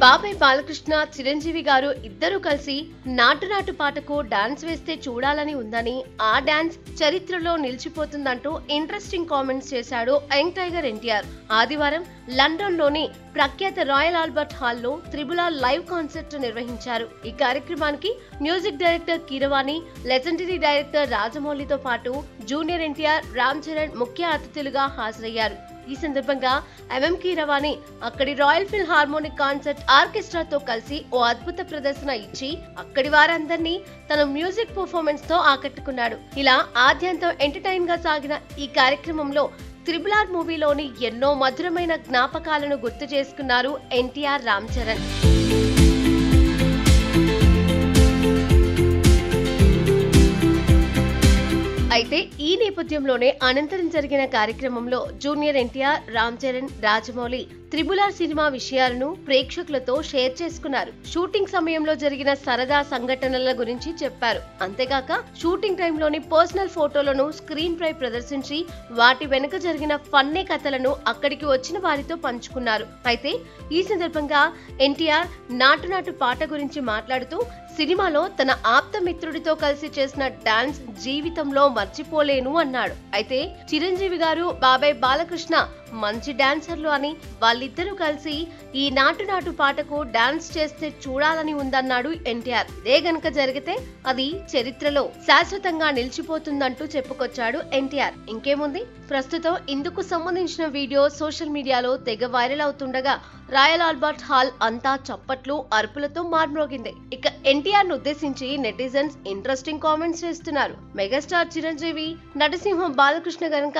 బాబాయ్ బాలకృష్ణ చిరంజీవి గారు ఇద్దరు కలిసి నాటు నాటు పాటకు డాన్స్ వేస్తే చూడాలని ఉందని, ఆ డాన్స్ చరిత్రలో నిలిచిపోతుందంటూ ఇంట్రెస్టింగ్ కామెంట్స్ చేశాడు యంగ్ టైగర్ ఎన్టీఆర్. ఆదివారం లండన్ లోని ప్రఖ్యాత రాయల్ ఆల్బర్ట్ హాల్లో త్రిబుల్ లైవ్ కాన్సర్ట్ నిర్వహించారు. ఈ కార్యక్రమానికి music director Keeravani, legendary director రాజమౌళితో పాటు జూనియర్ ఎన్టీఆర్, రామ్ చరణ్ ముఖ్య అతిథులుగా హాజరయ్యారు. ఈ సందర్భంగా ఎంఎం కీరవాణి అక్కడి రాయల్ ఫిల్ హార్మోనిక్ కాన్సర్ట్ ఆర్కెస్ట్రాతో కలిసి ఓ అద్భుత ప్రదర్శన ఇచ్చి అక్కడి వారందరినీ తన మ్యూజిక్ పర్ఫార్మెన్స్ తో ఆకట్టుకున్నాడు. ఇలా ఆద్యంతం ఎంటర్టైన్ గా సాగిన ఈ కార్యక్రమంలో RRR మూవీలోని ఎన్నో మధురమైన జ్ఞాపకాలను గుర్తు చేసుకున్నారు ఎన్టీఆర్, రామ్ చరణ్. అయితే ఈ నేపథ్యంలోనే అనంతరం జరిగిన కార్యక్రమంలో junior NTR, Ram Charan, Rajamouli RRR cinema విషయాలను ప్రేక్షకులతో షేర్ చేసుకున్నారు. షూటింగ్ సమయంలో జరిగిన సరదా సంఘటనల గురించి చెప్పారు. అంతేకాక షూటింగ్ టైంలోని పర్సనల్ ఫోటోలను స్క్రీన్ పై ప్రదర్శించి వాటి వెనుక జరిగిన ఫన్నీ కథలను అక్కడికి వచ్చిన వారితో పంచుకున్నారు. అయితే ఈ సందర్భంగా ఎన్టీఆర్ నాటు నాటు పాట గురించి మాట్లాడుతూ సినిమాలో తన ఆప్త మిత్రుడితో కలిసి చేసిన డాన్స్ జీవితంలో మర్చిపోలేను అన్నాడు. అయితే చిరంజీవి గారు, బాబాయ్ బాలకృష్ణ మంచి డాన్సర్లు అని, వాళ్ళిద్దరూ కలిసి ఈ నాటు నాటు పాటకు డాన్స్ చేస్తే చూడాలని ఉందన్నాడు ఎన్టీఆర్. ఇదే గనుక జరిగితే అది చరిత్రలో శాశ్వతంగా నిలిచిపోతుందంటూ చెప్పుకొచ్చాడు ఎన్టీఆర్. ఇంకేముంది, ప్రస్తుతం ఇందుకు సంబంధించిన వీడియో సోషల్ మీడియాలో తెగ వైరల్ అవుతుండగా రాయల్ ఆల్బర్ట్ హాల్ అంతా చప్పట్లు, అరుపులతో మార్మోగింది. ఇక ఎన్టీఆర్ ను ఉద్దేశించి నెటిజన్స్ ఇంట్రెస్టింగ్ కామెంట్స్ చేస్తున్నారు. మెగాస్టార్ చిరంజీవి, నటసింహం బాలకృష్ణ గనుక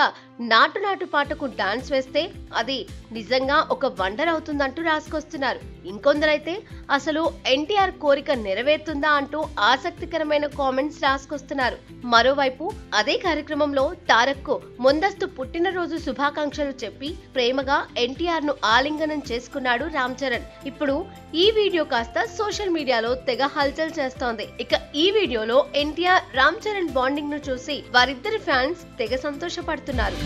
నాటు నాటు పాటకు డాన్స్ వేస్తే అది నిజంగా ఒక వండర్ అవుతుందంటూ రాసుకొస్తున్నారు. ఇంకొందరైతే అసలు ఎన్టీఆర్ కోరిక నెరవేరుతుందా అంటూ ఆసక్తికరమైన కామెంట్స్ రాసుకొస్తున్నారు. మరోవైపు అదే కార్యక్రమంలో తారక్ కు ముందస్తు పుట్టినరోజు శుభాకాంక్షలు చెప్పి ప్రేమగా ఎన్టీఆర్ ను ఆలింగనం చేసుకున్నాడు రామ్ చరణ్. ఇప్పుడు ఈ వీడియో కాస్త సోషల్ మీడియాలో తెగ హల్చల్ చేస్తోంది. ఇక ఈ వీడియోలో ఎన్టీఆర్, రామ్ చరణ్ బాండింగ్ ను చూసి వారిద్దరి ఫ్యాన్స్ తెగ సంతోషపడుతున్నారు.